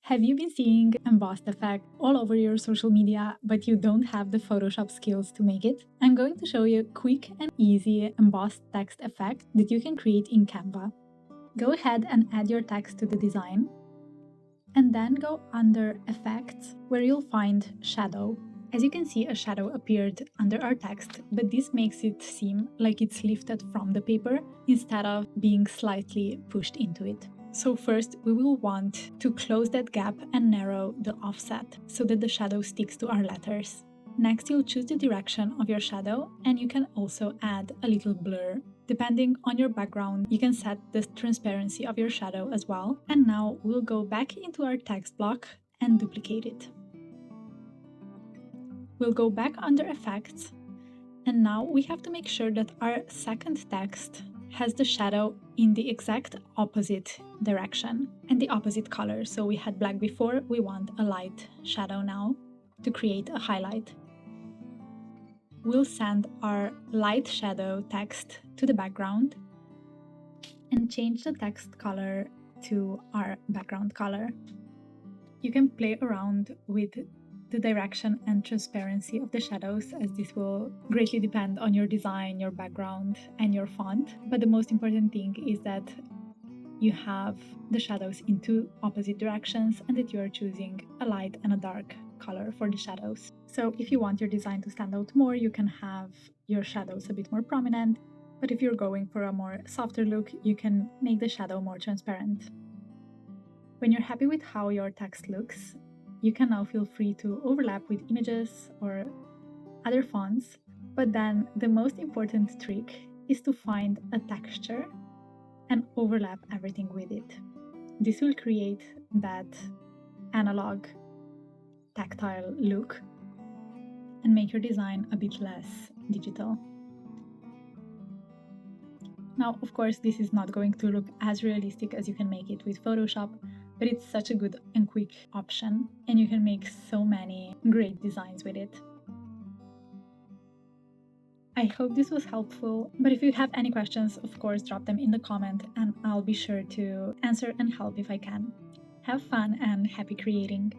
Have you been seeing embossed effect all over your social media, but you don't have the Photoshop skills to make it? I'm going to show you a quick and easy embossed text effect that you can create in Canva. Go ahead and add your text to the design, and then go under Effects, where you'll find Shadow. As you can see, a shadow appeared under our text, but this makes it seem like it's lifted from the paper instead of being slightly pushed into it. So first, we will want to close that gap and narrow the offset so that the shadow sticks to our letters. Next, you'll choose the direction of your shadow, and you can also add a little blur. Depending on your background, you can set the transparency of your shadow as well. And now we'll go back into our text block and duplicate it. We'll go back under Effects, and now we have to make sure that our second text has the shadow in the exact opposite direction and the opposite color. So we had black before, we want a light shadow now to create a highlight. We'll send our light shadow text to the background and change the text color to our background color. You can play around with the direction and transparency of the shadows, as this will greatly depend on your design, your background, and your font. But the most important thing is that you have the shadows in two opposite directions and that you are choosing a light and a dark color for the shadows. So if you want your design to stand out more, you can have your shadows a bit more prominent. But if you're going for a more softer look, you can make the shadow more transparent. When you're happy with how your text looks, you can now feel free to overlap with images or other fonts, but then the most important trick is to find a texture and overlap everything with it. This will create that analog, tactile look and make your design a bit less digital. Now, of course, this is not going to look as realistic as you can make it with Photoshop, but it's such a good and quick option, and you can make so many great designs with it. I hope this was helpful, but if you have any questions, of course, drop them in the comment and I'll be sure to answer and help if I can. Have fun and happy creating!